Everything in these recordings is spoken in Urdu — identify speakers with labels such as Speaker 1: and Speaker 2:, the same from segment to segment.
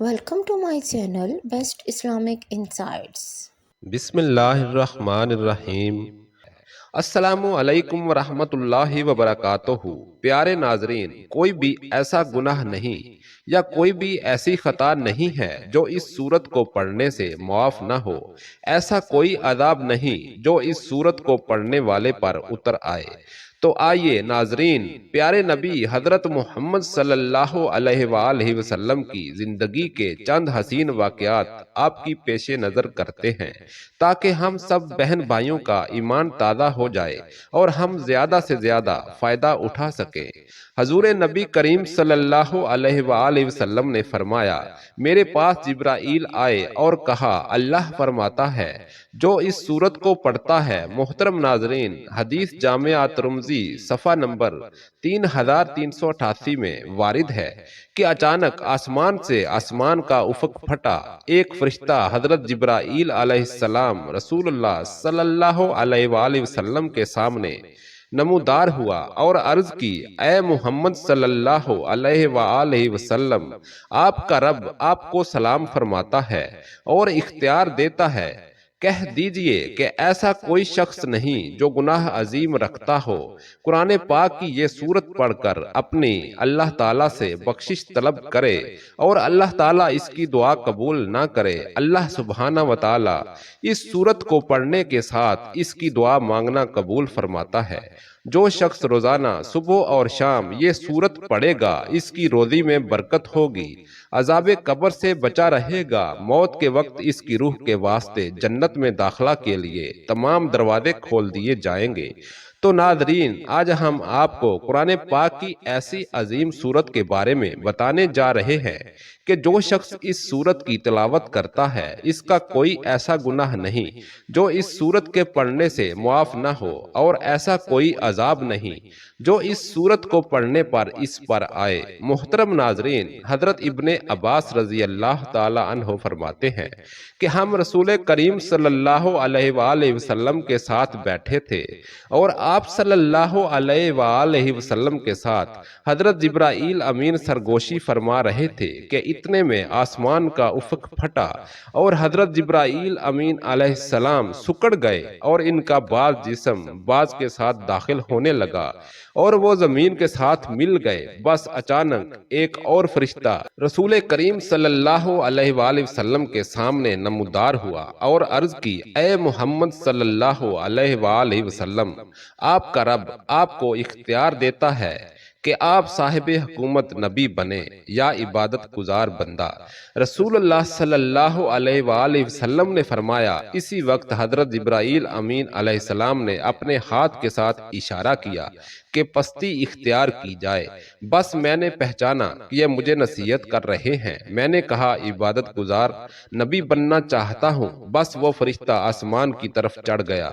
Speaker 1: Welcome to my channel Best Islamic Insights.
Speaker 2: بسم اللہ الرحمن الرحیم۔ السلام علیکم ورحمۃ اللہ وبرکاتہ۔ پیارے ناظرین، کوئی بھی ایسا گناہ نہیں یا کوئی بھی ایسی خطا نہیں ہے جو اس سورت کو پڑھنے سے معاف نہ ہو۔ ایسا کوئی عذاب نہیں جو اس سورت کو پڑھنے والے پر اتر آئے۔ تو آئیے ناظرین، پیارے نبی حضرت محمد صلی اللہ علیہ وآلہ وسلم کی زندگی کے چند حسین واقعات آپ کی پیش نظر کرتے ہیں تاکہ ہم سب بہن بھائیوں کا ایمان تازہ ہو جائے اور ہم زیادہ سے زیادہ فائدہ اٹھا سکیں۔ حضور نبی کریم صلی اللہ علیہ وآلہ وسلم نے فرمایا، میرے پاس جبرائیل آئے اور کہا، اللہ فرماتا ہے جو اس سورت کو پڑھتا ہے۔ محترم ناظرین، حدیث جامعہ ترمذی صفحہ نمبر 3388 میں وارد ہے کہ اچانک آسمان سے آسمان کا افق پھٹا، ایک فرشتہ حضرت جبرائیل علیہ السلام رسول اللہ صلی اللہ علیہ وآلہ وسلم کے سامنے نمودار ہوا اور عرض کی، اے محمد صلی اللہ علیہ وآلہ وسلم، آپ کا رب آپ کو سلام فرماتا ہے اور اختیار دیتا ہے، کہہ دیجئے کہ ایسا کوئی شخص نہیں جو گناہ عظیم رکھتا ہو، قرآن پاک کی یہ سورت پڑھ کر اپنی اللہ تعالیٰ سے بخشش طلب کرے اور اللہ تعالیٰ اس کی دعا قبول نہ کرے۔ اللہ سبحانہ وتعالیٰ اس سورت کو پڑھنے کے ساتھ اس کی دعا مانگنا قبول فرماتا ہے۔ جو شخص روزانہ صبح اور شام یہ سورت پڑھے گا، اس کی روزی میں برکت ہوگی، عذاب قبر سے بچا رہے گا، موت کے وقت اس کی روح کے واسطے جنت میں داخلہ کے لیے تمام دروازے کھول دیے جائیں گے۔ تو ناظرین، آج ہم آپ کو قرآن پاک کی ایسی عظیم سورت کے بارے میں بتانے جا رہے ہیں کہ جو شخص اس سورت کی تلاوت کرتا ہے، اس کا کوئی ایسا گناہ نہیں جو اس سورت کے پڑھنے سے معاف نہ ہو، اور ایسا کوئی عذاب نہیں جو اس سورت کو پڑھنے پر اس پر آئے۔ محترم ناظرین، حضرت ابن عباس رضی اللہ تعالی عنہ فرماتے ہیں کہ ہم رسول کریم صلی اللہ علیہ وآلہ وسلم کے ساتھ بیٹھے تھے اور آپ صلی اللہ علیہ وآلہ وسلم کے ساتھ حضرت جبرائیل امین سرگوشی فرما رہے تھے کہ اتنے میں آسمان کا افق پھٹا اور حضرت جبرائیل امین علیہ السلام سکڑ گئے اور ان کا بعض جسم بعض کے ساتھ داخل ہونے لگا اور وہ زمین کے ساتھ مل گئے۔ بس اچانک ایک اور فرشتہ رسول کریم صلی اللہ علیہ وآلہ وسلم کے سامنے نمودار ہوا اور عرض کی، اے محمد صلی اللہ علیہ وآلہ وسلم، آپ کا رب آپ کو اختیار دیتا ہے کہ آپ صاحب حکومت نبی بنے یا عبادت گزار بندہ۔ رسول اللہ صلی اللہ علیہ وآلہ وسلم نے فرمایا، اسی وقت حضرت جبرائیل امین علیہ السلام نے اپنے ہاتھ کے ساتھ اشارہ کیا کہ پستی اختیار کی جائے۔ بس میں نے پہچانا کہ یہ مجھے نصیحت کر رہے ہیں۔ میں نے کہا، عبادت گزار نبی بننا چاہتا ہوں۔ بس وہ فرشتہ آسمان کی طرف چڑھ گیا۔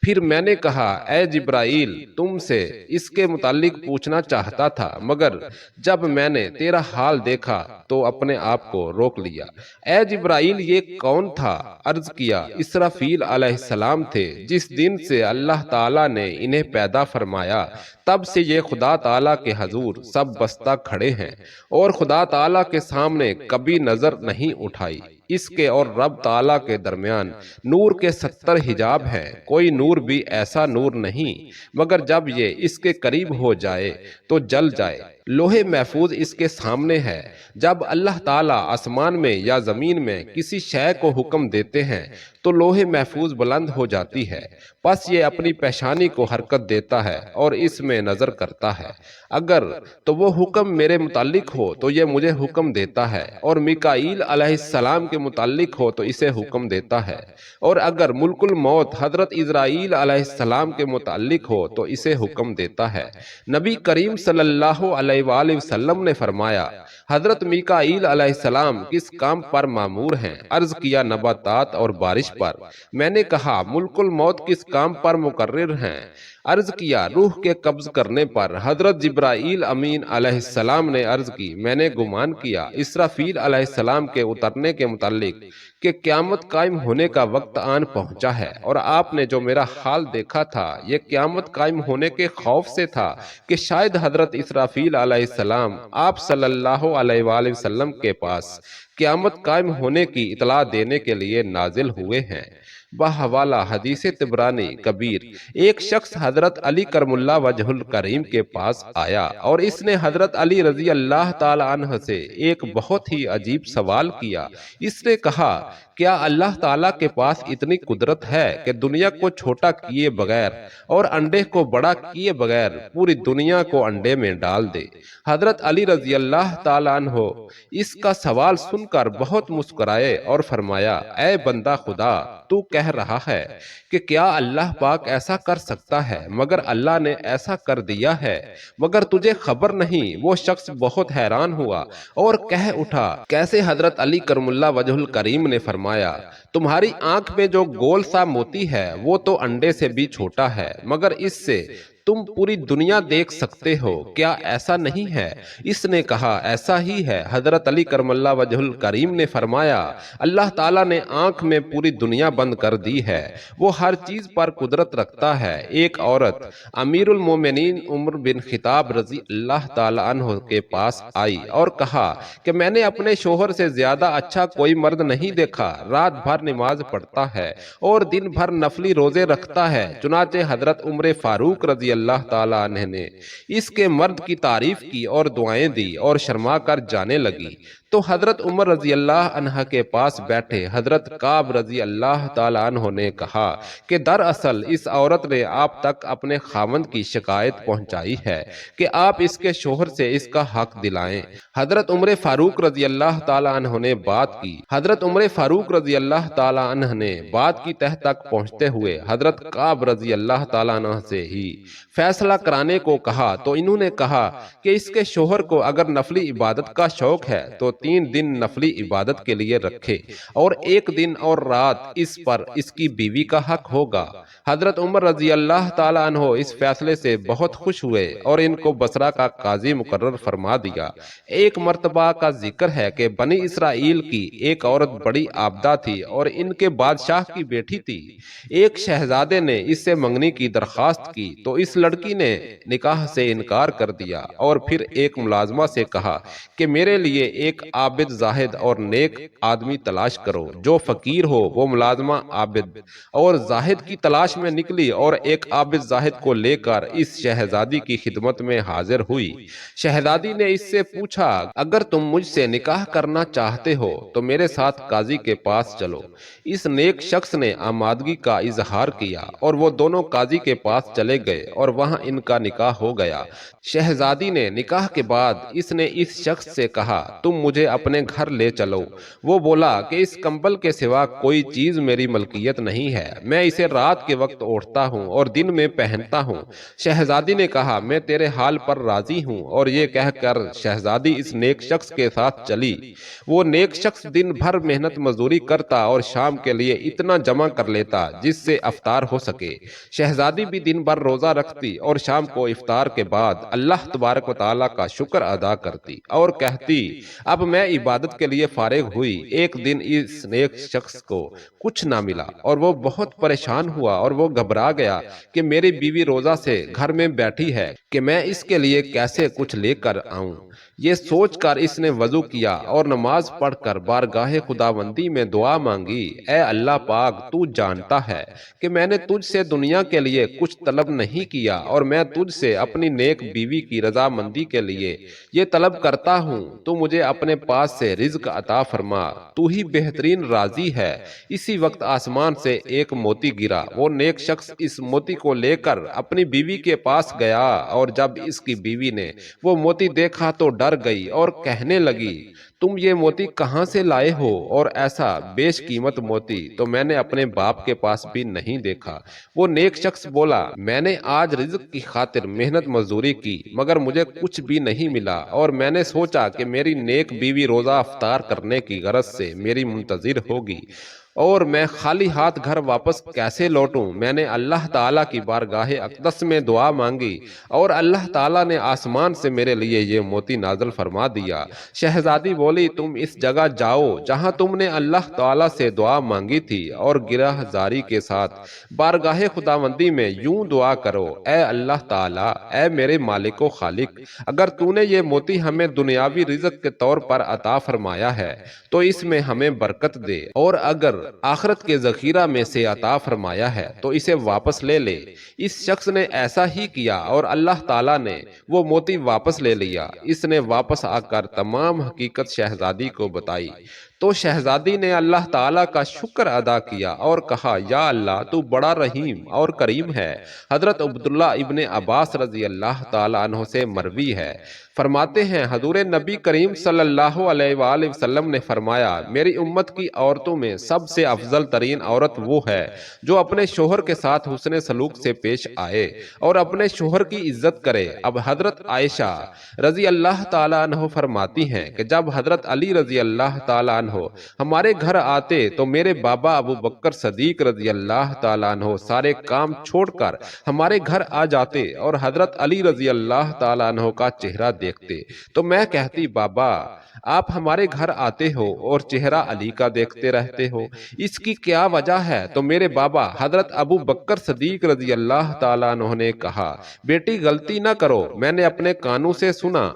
Speaker 2: پھر میں نے کہا، اے جبرائیل، تم سے اس کے متعلق پوچھنا چاہتا تھا، مگر جب میں نے تیرا حال دیکھا تو اپنے آپ کو روک لیا۔ اے جبرائیل، یہ کون تھا؟ عرض کیا، اسرافیل علیہ السلام تھے۔ جس دن سے اللہ تعالیٰ نے انہیں پیدا فرمایا، تب سے یہ خدا تعالیٰ کے حضور سب بستہ کھڑے ہیں اور خدا تعالیٰ کے سامنے کبھی نظر نہیں اٹھائی۔ اس کے اور رب تعالیٰ کے درمیان نور کے 70 حجاب ہیں، کوئی نور بھی ایسا نور نہیں مگر جب یہ اس کے قریب ہو جائے تو جل جائے۔ لوح محفوظ اس کے سامنے ہے۔ جب اللہ تعالیٰ آسمان میں یا زمین میں کسی شے کو حکم دیتے ہیں تو لوح محفوظ بلند ہو جاتی ہے، پس یہ اپنی پیشانی کو حرکت دیتا ہے اور اس میں نظر کرتا ہے۔ اگر تو وہ حکم میرے متعلق ہو تو یہ مجھے حکم دیتا ہے، اور میکائیل علیہ السلام کے متعلق ہو تو اسے حکم دیتا ہے، اور اگر ملک الموت حضرت عزرائیل علیہ السلام کے متعلق ہو تو اسے حکم دیتا ہے۔ نبی کریم صلی اللہ علیہ وآلہ وسلم نے فرمایا، حضرت میکائیل علیہ السلام کس کام پر مامور ہیں؟ عرض کیا، نباتات اور بارش پر۔ میں نے کہا، ملک الموت کس کام پر مقرر ہیں؟ عرض کیا، روح کے قبض کرنے پر۔ حضرت جبرائیل امین علیہ السلام نے عرض کی، میں نے گمان کیا اسرافیل علیہ السلام کے اترنے کے متعلق کہ قیامت قائم ہونے کا وقت آن پہنچا ہے، اور آپ نے جو میرا حال دیکھا تھا یہ قیامت قائم ہونے کے خوف سے تھا کہ شاید حضرت اسرافیل علیہ السلام آپ صلی اللہ علیہ وآلہ وسلم کے پاس قیامت قائم ہونے کی اطلاع دینے کے لیے نازل ہوئے ہیں۔ بحوالہ حدیث طبرانی کبیر، ایک شخص حضرت علی کرم اللہ وجہ الکریم کے پاس آیا اور اس نے حضرت علی رضی اللہ تعالی عنہ سے ایک بہت ہی عجیب سوال کیا۔ اس نے کہا، کیا اللہ تعالیٰ کے پاس اتنی قدرت ہے کہ دنیا کو چھوٹا کیے بغیر اور انڈے کو بڑا کیے بغیر پوری دنیا کو انڈے میں ڈال دے؟ حضرت علی رضی اللہ تعالی عنہ اس کا سوال سن کر بہت مسکرائے اور فرمایا، اے بندہ خدا، تو کہہ رہا ہے کہ کیا اللہ پاک ایسا کر سکتا ہے، مگر اللہ نے ایسا کر دیا ہے، مگر تجھے خبر نہیں؟ وہ شخص بہت حیران ہوا اور کہہ اٹھا، کیسے؟ حضرت علی کرم اللہ وجہ الکریم نے فرمایا، تمہاری آنکھ میں جو گول سا موتی ہے وہ تو انڈے سے بھی چھوٹا ہے، مگر اس سے تم پوری دنیا دیکھ سکتے ہو، کیا ایسا نہیں ہے؟ اس نے کہا، ایسا ہی ہے۔ حضرت علی کرم اللہ وجہ الکریم نے فرمایا، اللہ تعالیٰ نے آنکھ میں پوری دنیا بند کر دی ہے، وہ ہر چیز پر قدرت رکھتا ہے۔ ایک عورت امیر المومنین عمر بن خطاب رضی اللہ تعالی عنہ کے پاس آئی اور کہا کہ میں نے اپنے شوہر سے زیادہ اچھا کوئی مرد نہیں دیکھا، رات بھر نماز پڑھتا ہے اور دن بھر نفلی روزے رکھتا ہے۔ چنانچہ حضرت عمر فاروق رضی اللہ تعالی عنہ نے اس کے مرد کی تعریف کی اور دعائیں دی اور شرما کر جانے لگی۔ تو حضرت عمر رضی اللہ عنہ کے پاس بیٹھے حضرت کعب رضی اللہ تعالی عنہ نے کہا کہ دراصل اس عورت نے آپ تک اپنے خاوند کی شکایت پہنچائی ہے کہ آپ اس کے شوہر سے اس کا حق دلائیں۔ حضرت عمر فاروق رضی اللہ تعالی عنہ نے بات کی۔ حضرت عمر فاروق رضی اللہ تعالی عنہ نے بات کی تہ تک پہنچتے ہوئے حضرت کعب رضی اللہ تعالی عنہ سے ہی فیصلہ کرانے کو کہا، تو انہوں نے کہا کہ اس کے شوہر کو اگر نفلی عبادت کا شوق ہے تو 3 دن نفلی عبادت کے لیے رکھے اور 1 دن اور رات اس پر اس کی بیوی کا حق ہوگا۔ حضرت عمر رضی اللہ تعالی عنہ اس فیصلے سے بہت خوش ہوئے اور ان کو بصرہ کا قاضی مقرر فرما دیا۔ ایک مرتبہ کا ذکر ہے کہ بنی اسرائیل کی ایک عورت بڑی عابدہ تھی اور ان کے بادشاہ کی بیٹی تھی۔ ایک شہزادے نے اس سے منگنی کی درخواست کی تو اس لڑکی نے نکاح سے انکار کر دیا اور پھر ایک ملازمہ سے کہا کہ میرے لیے ایک عابد زاہد اور نیک آدمی تلاش کرو جو فقیر ہو۔ وہ ملازمہ عابد اور زاہد کی تلاش میں نکلی اور ایک عابد زاہد کو لے کر اس شہزادی کی خدمت میں حاضر ہوئی۔ شہزادی نے اس سے پوچھا، اگر تم مجھ سے نکاح کرنا چاہتے ہو تو میرے ساتھ قاضی کے پاس چلو۔ اس نیک شخص نے آمادگی کا اظہار کیا اور وہ دونوں قاضی کے پاس چلے گئے اور وہاں ان کا نکاح ہو گیا۔ شہزادی نے نکاح کے بعد اس نے اس شخص سے کہا، تم مجھے اپنے گھر لے چلو۔ وہ بولا کہ اس کمبل کے سوا کوئی چیز میری ملکیت نہیں ہے، میں اسے رات کے وقت اوڑھتا ہوں اور دن میں پہنتا ہوں۔ شہزادی نے کہا، میں تیرے حال پر راضی ہوں، اور یہ کہہ کر شہزادی اس نیک شخص کے ساتھ چلی۔ وہ نیک شخص دن بھر محنت مزدوری کرتا اور شام کے لیے اتنا جمع کر لیتا جس سے افطار ہو سکے۔ شہزادی بھی دن بھر روزہ رکھتی اور شام کو افطار کے بعد اللہ تبارک و تعالیٰ کا شکر ادا کرتی اور کہتی، اب میں عبادت کے لیے فارغ ہوئی۔ ایک دن اس نیک شخص کو کچھ نہ ملا اور وہ بہت پریشان ہوا اور وہ گھبرا گیا کہ میری بیوی روزہ سے گھر میں بیٹھی ہے کہ میں اس کے لیے کیسے کچھ لے کر آؤں۔ یہ سوچ کر اس نے وضو کیا اور نماز پڑھ کر بارگاہ خداوندی میں دعا مانگی، اے اللہ پاک، تو جانتا ہے کہ میں نے تجھ سے دنیا کے لیے کچھ طلب نہیں کیا اور میں تجھ سے اپنی نیک بیوی کی رضامندی کے لیے یہ طلب کرتا ہوں، تو مجھے اپنے پاس سے رزق عطا فرما، تو ہی بہترین راضی ہے۔ اسی وقت آسمان سے ایک موتی گرا۔ وہ نیک شخص اس موتی کو لے کر اپنی بیوی کے پاس گیا اور جب اس کی بیوی نے وہ موتی دیکھا تو ڈر گئی اور کہنے لگی، تم یہ موتی کہاں سے لائے ہو؟ اور ایسا بیش قیمت موتی تو میں نے اپنے باپ کے پاس بھی نہیں دیکھا۔ وہ نیک شخص بولا، میں نے آج رزق کی خاطر محنت مزدوری کی مگر مجھے کچھ بھی نہیں ملا، اور میں نے سوچا کہ میری نیک بیوی روزہ افطار کرنے کی غرض سے میری منتظر ہوگی۔ اور میں خالی ہاتھ گھر واپس کیسے لوٹوں؟ میں نے اللہ تعالیٰ کی بارگاہ اقدس میں دعا مانگی اور اللہ تعالیٰ نے آسمان سے میرے لیے یہ موتی نازل فرما دیا۔ شہزادی بولی تم اس جگہ جاؤ جہاں تم نے اللہ تعالیٰ سے دعا مانگی تھی اور گرہ زاری کے ساتھ بارگاہ خداوندی میں یوں دعا کرو، اے اللہ تعالیٰ، اے میرے مالک و خالق، اگر تو نے یہ موتی ہمیں دنیاوی رزق کے طور پر عطا فرمایا ہے تو اس میں ہمیں برکت دے، اور اگر آخرت کے ذخیرہ میں سے عطا فرمایا ہے تو اسے واپس لے لے۔ اس شخص نے ایسا ہی کیا اور اللہ تعالیٰ نے وہ موتی واپس لے لیا۔ اس نے واپس آ کر تمام حقیقت شہزادی کو بتائی تو شہزادی نے اللہ تعالیٰ کا شکر ادا کیا اور کہا یا اللہ تو بڑا رحیم اور کریم ہے۔ حضرت عبداللہ ابن عباس رضی اللہ تعالیٰ عنہ سے مروی ہے، فرماتے ہیں حضور نبی کریم صلی اللہ علیہ وآلہ وسلم نے فرمایا میری امت کی عورتوں میں سب سے افضل ترین عورت وہ ہے جو اپنے شوہر کے ساتھ حسن سلوک سے پیش آئے اور اپنے شوہر کی عزت کرے۔ اب حضرت عائشہ رضی اللہ تعالیٰ عنہ فرماتی ہیں کہ جب حضرت علی رضی اللہ تعالیٰ عنہ ہمارے گھر آتے تو میرے بابا ابو بکر صدیق رضی اللہ تعالیٰ عنہ سارے کام چھوڑ کر ہمارے گھر آ جاتے اور حضرت علی رضی اللہ تعالیٰ عنہ کا چہرہ دیکھتے تو میں کہتی بابا آپ ہمارے گھر آتے ہو اور چہرہ علی کا دیکھتے رہتے ہو، اس کی کیا وجہ ہے؟ تو میرے بابا حضرت ابو بکر صدیق رضی اللہ تعالیٰ عنہ نے کہا بیٹی غلطی نہ کرو، میں نے اپنے کانوں سے سنا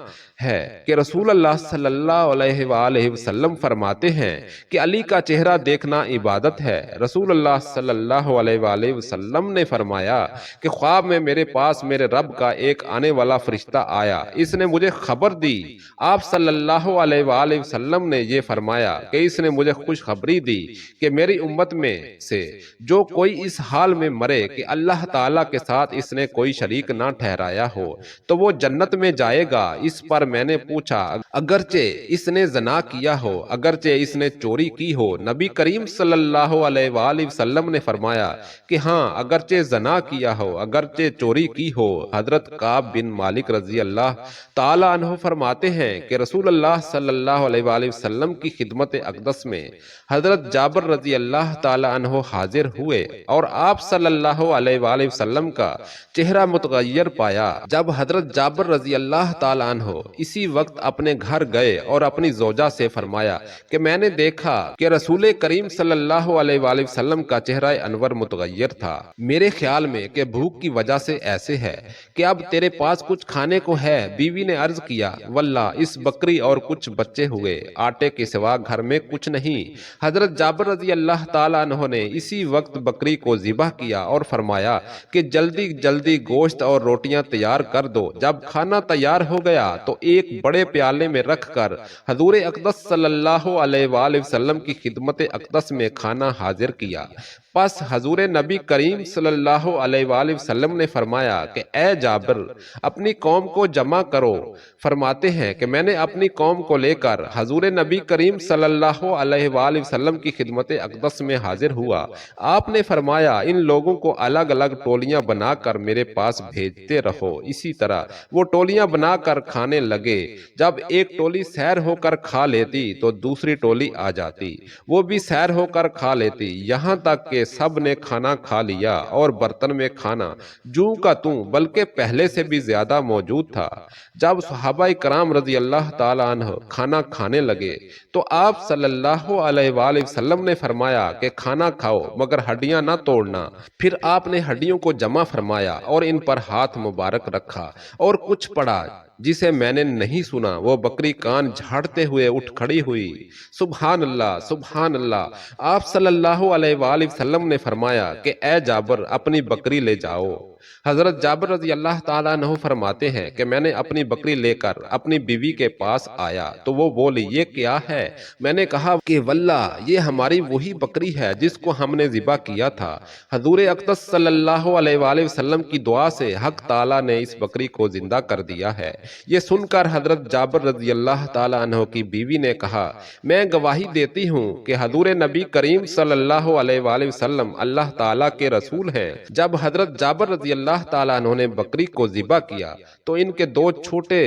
Speaker 2: ہے کہ رسول اللہ صلی اللہ علیہ وآلہ وسلم فرماتے ہیں کہ علی کا چہرہ دیکھنا عبادت ہے۔ رسول اللہ صلی اللہ علیہ وآلہ وسلم نے فرمایا کہ خواب میں میرے پاس میرے رب کا ایک آنے والا فرشتہ آیا، اس نے مجھے خبر دی۔ آپ صلی اللہ علیہ وآلہ وسلم نے یہ فرمایا کہ اس نے مجھے خوشخبری دی کہ میری امت میں سے جو کوئی اس حال میں مرے کہ اللہ تعالیٰ کے ساتھ اس نے کوئی شریک نہ ٹھہرایا ہو تو وہ جنت میں جائے گا۔ اس پر میں نے پوچھا اگرچہ اس نے زنا کیا ہو، اگرچہ اس نے چوری کی ہو؟ نبی کریم صلی اللہ علیہ وآلہ وسلم نے فرمایا کہ ہاں اگرچہ زنا کیا ہو، اگرچہ چوری کی ہو۔ حضرت کعب بن مالک رضی اللہ تعالیٰ عنہ فرماتے ہیں کہ رسول اللہ صلی اللہ علیہ وآلہ وسلم کی خدمت اقدس میں حضرت جابر رضی اللہ تعالیٰ عنہ حاضر ہوئے اور آپ صلی اللہ علیہ وآلہ وسلم کا چہرہ متغیر پایا۔ جب حضرت جابر رضی اللہ تعالیٰ عنہ اسی وقت اپنے گھر گئے اور اپنی زوجہ سے فرمایا کہ میں نے دیکھا کہ رسول کریم صلی اللہ علیہ وآلہ وسلم کا چہرہ انور متغیر تھا، میرے خیال میں کہ بھوک کی وجہ سے ایسے ہے کہ اب تیرے پاس کچھ کھانے کو ہے؟ بیوی نے عرض کیا واللہ اس بکری اور کچھ بچے ہوئے، آٹے کے سوا گھر میں کچھ نہیں۔ حضرت جابر رضی اللہ تعالیٰ عنہ نے اسی وقت بکری کو ذبح کیا اور فرمایا کہ جلدی جلدی گوشت اور روٹیاں تیار کر دو۔ جب کھانا تیار ہو گیا تو ایک بڑے پیالے میں رکھ کر حضور اقدس صلی اللہ علیہ وآلہ وسلم کی خدمت اقدس میں کھانا حاضر کیا۔ پس حضور نبی کریم صلی اللہ علیہ وآلہ وسلم نے فرمایا کہ اے جابر اپنی قوم کو جمع کرو۔ فرماتے ہیں کہ میں نے اپنی قوم کو لے کر حضور نبی کریم صلی اللہ علیہ وآلہ وسلم کی خدمت اقدس میں حاضر ہوا۔ آپ نے فرمایا ان لوگوں کو الگ الگ ٹولیاں بنا کر میرے پاس بھیجتے رہو۔ اسی طرح وہ ٹولیاں بنا کر کھانے لگے۔ جب ایک ٹولی سیر ہو کر کھا لیتی تو دوسری ٹولی آ جاتی، وہ بھی سیر ہو کر کھا لیتی، یہاں تک کہ سب نے کھانا کھا لیا اور برتن میں کھانا جوں کا توں بلکہ پہلے سے بھی زیادہ موجود تھا۔ جب صحابہ کرام رضی اللہ تعالیٰ عنہ کھانا کھانے لگے تو آپ صلی اللہ علیہ وآلہ وسلم نے فرمایا کہ کھانا کھاؤ مگر ہڈیاں نہ توڑنا۔ پھر آپ نے ہڈیوں کو جمع فرمایا اور ان پر ہاتھ مبارک رکھا اور کچھ پڑھا جسے میں نے نہیں سنا۔ وہ بکری کان جھاڑتے ہوئے اٹھ کھڑی ہوئی۔ سبحان اللہ سبحان اللہ۔ آپ صلی اللہ علیہ وآلہ وسلم نے فرمایا کہ اے جابر اپنی بکری لے جاؤ۔ حضرت جابر رضی اللہ تعالیٰ عنہ فرماتے ہیں کہ میں نے اپنی بکری لے کر اپنی بیوی کے پاس آیا تو وہ بولی یہ کیا ہے؟ میں نے کہا کہ واللہ یہ ہماری وہی بکری ہے جس کو ہم نے ذبح کیا تھا۔ حضور اقدس صلی اللہ علیہ وآلہ وسلم کی دعا سے حق تعالیٰ نے اس بکری کو زندہ کر دیا ہے۔ یہ سن کر حضرت جابر رضی اللہ تعالیٰ عنہ کی بیوی نے کہا میں گواہی دیتی ہوں کہ حضور نبی کریم صلی اللہ علیہ وآلہ وسلم اللہ تعالیٰ کے رسول ہیں۔ جب حضرت جابر رضی اللہ تعالیٰ عنہ نے بکری کو ذبح کیا تو ان کے دو چھوٹے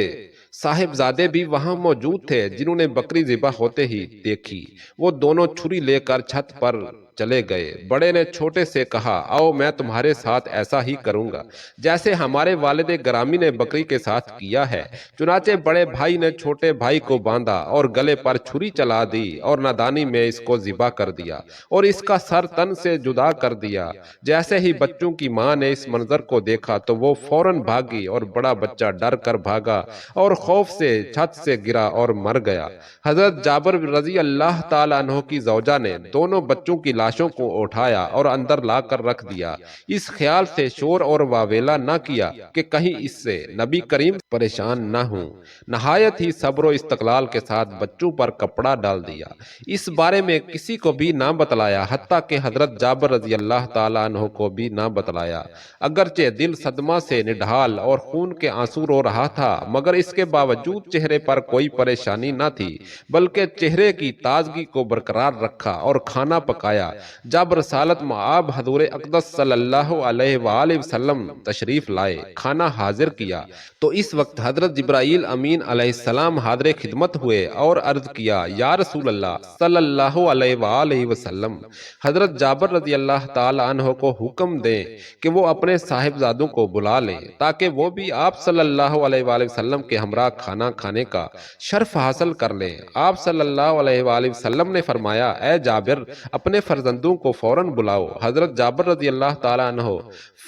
Speaker 2: صاحبزادے بھی وہاں موجود تھے جنہوں نے بکری ذبح ہوتے ہی دیکھی۔ وہ دونوں چھری لے کر چھت پر چلے گئے۔ بڑے نے چھوٹے سے کہا، آؤ میں تمہارے ساتھ ایسا ہی کروں گا جیسے ہمارے والد گرامی نے بکری کے ساتھ کیا ہے۔ چنانچہ بڑے بھائی نے چھوٹے بھائی کو باندھا اور گلے پر چھری چلا دی اور نادانی میں اس کو ذبح کر دیا اور اس کا سر تن سے جدا کر دیا۔ جیسے ہی بچوں کی ماں نے اس منظر کو دیکھا تو وہ فوراً بھاگی اور بڑا بچہ ڈر کر بھاگا اور خوف سے چھت سے گرا اور مر گیا۔ حضرت جابر رضی اللہ تعالیٰ عنہ کی زوجہ نے دونوں بچوں کی لاشوں کو اٹھایا اور اندر لا کر رکھ دیا، اس خیال سے شور اور واویلا نہ کیا کہ کہیں اس سے نبی کریم پریشان نہ ہوں۔ نہایت ہی صبر و استقلال کے ساتھ بچوں پر کپڑا ڈال دیا، اس بارے میں کسی کو بھی نہ بتلایا، حتیٰ کہ حضرت جابر رضی اللہ تعالیٰ عنہ کو بھی نہ بتلایا۔ اگرچہ دل صدمہ سے نڈھال اور خون کے آنسو رو رہا تھا، مگر اس کے باوجود چہرے پر کوئی پریشانی نہ تھی، بلکہ چہرے کی تازگی کو برقرار رکھا اور کھانا پکایا۔ جب رسالت مآب حضور اقدس صلی اللہ علیہ وآلہ وسلم تشریف لائے، کھانا حاضر کیا تو اس وقت حضرت جبرائیل امین علیہ السلام حاضر خدمت ہوئے اور عرض کیا، یا رسول اللہ صلی اللہ علیہ وآلہ وسلم، حضرت جابر رضی اللہ تعالی عنہ کو حکم دیں کہ وہ اپنے صاحبزادوں کو بلا لیں تاکہ وہ بھی آپ صلی اللہ علیہ وآلہ وسلم کے ہمراہ کھانا کھانے کا شرف حاصل کر لیں۔ آپ صلی اللہ علیہ وآلہ وسلم نے فرمایا، اے جابر، اپنے فرزندوں کو فوراً بلاؤ۔ حضرت جابر رضی اللہ تعالی عنہ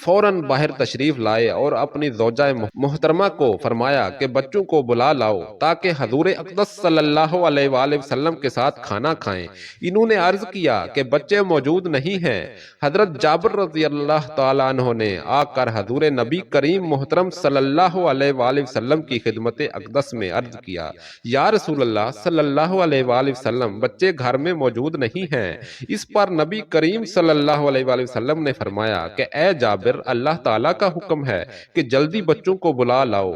Speaker 2: فوراً باہر تشریف لائے اور اپنی زوجہ محترمہ کو فرمایا کہ بچوں کو بلا لاؤ تاکہ حضور اقدس صلی اللہ علیہ وآلہ وسلم کے ساتھ کھانا کھائیں۔ انہوں نے عرض کیا کہ بچے موجود نہیں ہیں۔ حضرت جابر رضی اللہ تعالی عنہ نے آ کر حضور نبی کریم محترم صلی اللہ علیہ وآلہ وسلم کی خدمت اقدس میں عرض کیا، یا رسول اللہ صلی اللہ علیہ وآلہ وسلم، بچے گھر میں موجود نہیں ہیں۔ اس پر نبی کریم صلی اللہ علیہ وآلہ وسلم نے فرمایا کہ اے جابر، اللہ تعالیٰ کا حکم ہے کہ جلدی بچوں کو بلا لاؤ۔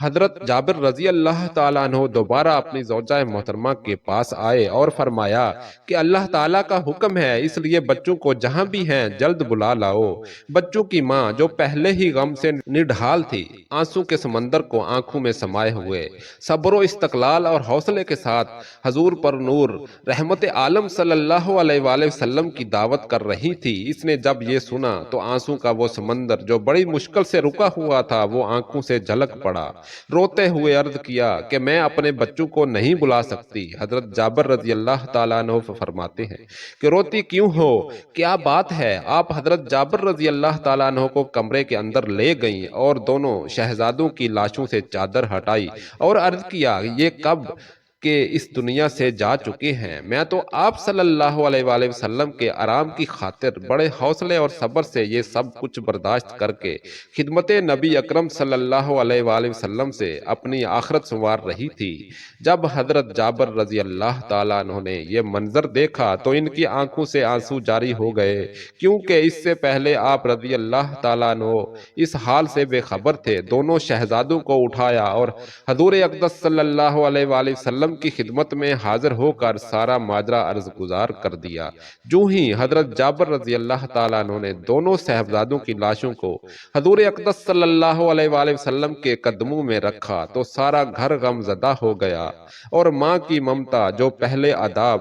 Speaker 2: حضرت جابر رضی اللہ تعالیٰ عنہ دوبارہ اپنی زوجہ محترمہ کے پاس آئے اور فرمایا کہ اللہ تعالیٰ کا حکم ہے، اس لیے بچوں کو جہاں بھی ہیں جلد بلا لاؤ۔ بچوں کی ماں جو پہلے ہی غم سے نڈھال تھی، آنسو کے سمندر کو آنکھوں میں سمائے ہوئے صبر و استقلال اور حوصلے کے ساتھ حضور پر نور رحمت عالم صلی اللہ علیہ وآلہ وسلم کی دعوت کر رہی تھی۔ اس نے جب یہ سنا تو آنسو کا وہ سمندر جو بڑی مشکل سے رکا ہوا تھا وہ آنکھوں سے جھلک پڑا۔ روتے ہوئے عرض کیا کہ میں اپنے بچوں کو نہیں بلا سکتی۔ حضرت جابر رضی اللہ تعالیٰ عنہ فرماتے ہیں کہ روتی کیوں ہو، کیا بات ہے؟ آپ حضرت جابر رضی اللہ تعالیٰ عنہ کو کمرے کے اندر لے گئیں اور دونوں شہزادوں کی لاشوں سے چادر ہٹائی اور عرض کیا، یہ کب کہ اس دنیا سے جا چکے ہیں، میں تو آپ صلی اللہ علیہ وآلہ وسلم کے آرام کی خاطر بڑے حوصلے اور صبر سے یہ سب کچھ برداشت کر کے خدمت نبی اکرم صلی اللہ علیہ وآلہ وسلم سے اپنی آخرت سنوار رہی تھی۔ جب حضرت جابر رضی اللہ تعالیٰ عنہ نے یہ منظر دیکھا تو ان کی آنکھوں سے آنسو جاری ہو گئے، کیونکہ اس سے پہلے آپ رضی اللہ تعالیٰ عنہ اس حال سے بے خبر تھے۔ دونوں شہزادوں کو اٹھایا اور حضور اقدس صلی اللہ علیہ وآلہ وسلم کی خدمت میں حاضر ہو کر سارا ماجرا عرض گزار کر دیا۔ جو ہی حضرت جابر رضی اللہ تعالیٰ عنہ نے دونوں صاحبزادوں کی لاشوں کو حضور اقدس صلی اللہ علیہ وآلہ وسلم کے قدموں میں رکھا تو سارا گھر غم زدہ ہو گیا اور ماں کی ممتا جو پہلے آداب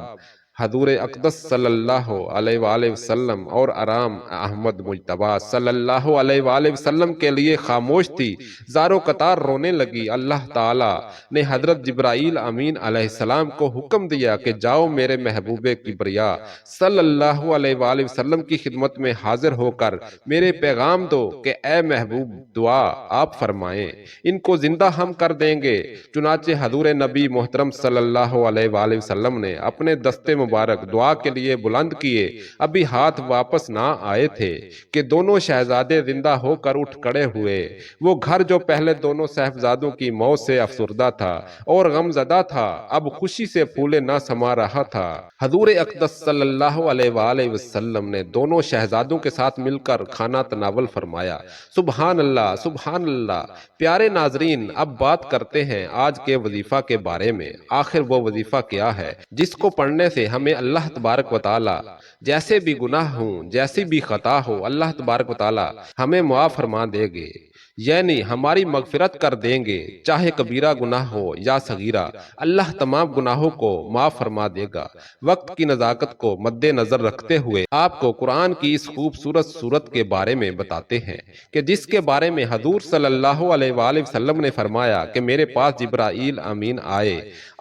Speaker 2: حضور اقدس صلی اللہ علیہ وآلہ وسلم اور آرام احمد مجتبیٰ صلی اللہ علیہ وآلہ وسلم کے لیے خاموش تھی، زارو قطار رونے لگی۔ اللہ تعالیٰ نے حضرت جبرائیل امین علیہ السلام کو حکم دیا کہ جاؤ میرے محبوب کبریا صلی اللہ علیہ وآلہ وسلم کی خدمت میں حاضر ہو کر میرے پیغام دو کہ اے محبوب دعا آپ فرمائیں، ان کو زندہ ہم کر دیں گے۔ چنانچہ حضور نبی محترم صلی اللہ علیہ وآلہ وسلم نے اپنے دستے مبارک دعا کے لیے بلند کیے، ابھی ہاتھ واپس نہ آئے تھے کہ دونوں شہزادے زندہ ہو کر اٹھ کھڑے ہوئے۔ وہ گھر جو پہلے دونوں صاحبزادوں کی موت سے افسردہ تھا اور غم زدہ تھا، اب خوشی سے پھولے نہ سما رہا تھا۔ حضور اقدس صلی اللہ علیہ وآلہ وسلم نے دونوں شہزادوں کے ساتھ مل کر کھانا تناول فرمایا۔ سبحان اللہ، سبحان اللہ۔ پیارے ناظرین، اب بات کرتے ہیں آج کے وظیفہ کے بارے میں۔ آخر وہ وظیفہ کیا ہے جس کو پڑھنے سے ہمیں اللہ تبارک و تعالی جیسے بھی گناہ ہوں، جیسی بھی خطا ہو، اللہ تبارک و تعالی ہمیں معاف فرما دے گے۔ یعنی ہماری مغفرت کر دیں گے، چاہے کبیرہ گناہ ہو یا صغیرہ، اللہ تمام گناہوں کو معاف فرما دے گا۔ وقت کی نزاکت کو مد نظر رکھتے ہوئے آپ کو قرآن کی اس خوبصورت صورت کے بارے میں بتاتے ہیں کہ جس کے بارے میں حضور صلی اللہ علیہ وآلہ وسلم نے فرمایا کہ میرے پاس جبرائیل امین آئے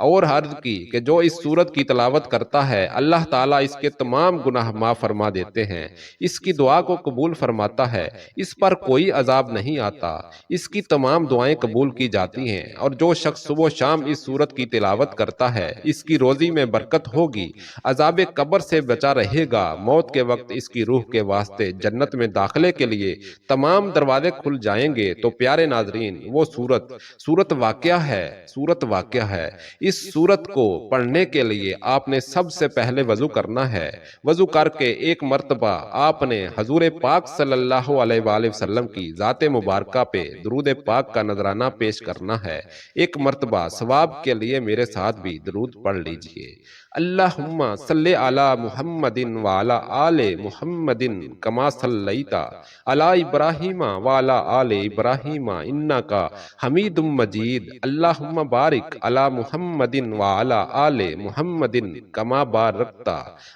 Speaker 2: اور عرض کی کہ جو اس صورت کی تلاوت کرتا ہے اللہ تعالیٰ اس کے تمام گناہ معاف فرما دیتے ہیں، اس کی دعا کو قبول فرماتا ہے، اس پر کوئی عذاب نہیں آتا، اس کی تمام دعائیں قبول کی جاتی ہیں، اور جو شخص صبح و شام اس صورت کی تلاوت کرتا ہے اس کی روزی میں برکت ہوگی، عذاب قبر سے بچا رہے گا، موت کے وقت اس کی روح کے واسطے جنت میں داخلے کے لیے تمام دروازے کھل جائیں گے۔ تو پیارے ناظرین، وہ سورت واقعہ ہے۔ اس سورت کو پڑھنے کے لیے آپ نے سب سے پہلے وضو کرنا ہے۔ وضو کر کے ایک مرتبہ آپ نے حضور پاک صلی اللہ علیہ وآلہ وسلم کی ذات مبارکہ پہ درود پاک کا نذرانہ پیش کرنا ہے۔ ایک مرتبہ ثواب کے لیے میرے ساتھ بھی درود پڑھ لیجئے۔ اللہم صلی علی محمد وعلی آل محمد کما صلیت علی ابراہیم وعلی آل ابراہیم انکا حمید مجید۔ اللہم بارک علی محمد وعلی آل محمد کما بارکت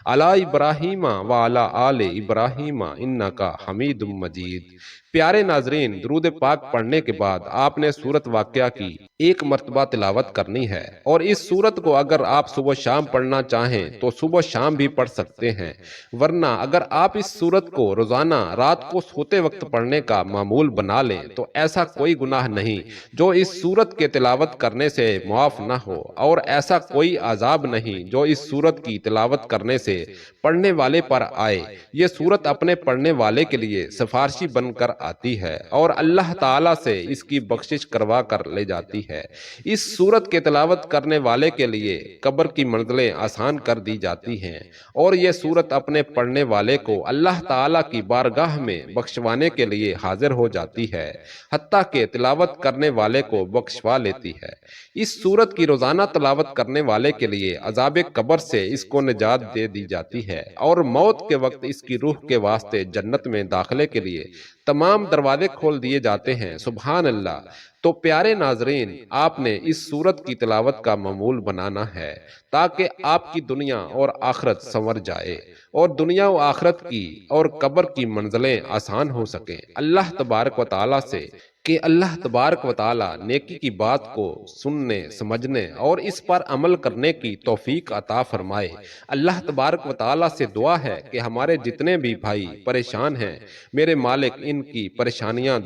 Speaker 2: علی ابراہیم وعلی آل ابراہیم انکا حمید مجید۔ پیارے ناظرین، درود پاک پڑھنے کے بعد آپ نے سورت واقعہ کی ایک مرتبہ تلاوت کرنی ہے، اور اس سورت کو اگر آپ صبح شام پڑھنا چاہیں تو صبح شام بھی پڑھ سکتے ہیں، ورنہ اگر آپ اس سورت کو روزانہ رات کو سوتے وقت پڑھنے کا معمول بنا لیں تو ایسا کوئی گناہ نہیں جو اس سورت کے تلاوت کرنے سے معاف نہ ہو، اور ایسا کوئی عذاب نہیں جو اس سورت کی تلاوت کرنے سے پڑھنے والے پر آئے۔ یہ سورت اپنے پڑھنے والے کے لیے سفارشی بن کر آتی ہے اور اللہ تعالیٰ سے اس کی بخشش کروا کر لے جاتی ہے۔ اس سورت کے تلاوت کرنے والے کے لیے قبر کی منزلیں آسان کر دی جاتی ہیں، اور یہ سورت اپنے پڑھنے والے کو اللہ تعالیٰ کی بارگاہ میں بخشوانے کے لیے حاضر ہو جاتی ہے، حتیٰ کہ تلاوت کرنے والے کو بخشوا لیتی ہے۔ اس سورت کی روزانہ تلاوت کرنے والے کے لیے عذاب قبر سے اس کو نجات دے دی جاتی ہے، اور موت کے وقت اس کی روح کے واسطے جنت میں داخلے کے لیے تمام دروازے کھول دیے جاتے ہیں۔ سبحان اللہ۔ تو پیارے ناظرین، آپ نے اس سورت کی تلاوت کا معمول بنانا ہے تاکہ آپ کی دنیا اور آخرت سنور جائے، اور دنیا و آخرت کی اور قبر کی منزلیں آسان ہو سکیں۔ اللہ تبارک و تعالیٰ سے کہ اللہ تبارک و تعالیٰ نیکی کی بات کو سننے، سمجھنے اور اس پر عمل کرنے کی توفیق عطا فرمائے۔ اللہ تبارک و تعالیٰ سے دعا ہے کہ ہمارے جتنے بھی بھائی پریشان ہیں، میرے مالک ان کی پریشانیاں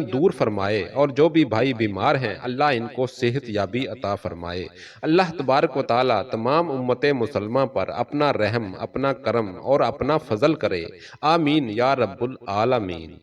Speaker 2: دور فرمائے، اور جو بھی بھائی بیمار ہیں اللہ ان کو صحت یابی عطا فرمائے۔ اللہ تبارک و تعالیٰ تمام امت مسلمہ پر اپنا رحم، اپنا کرم اور اپنا فضل کرے۔ آمین یا رب العالمین۔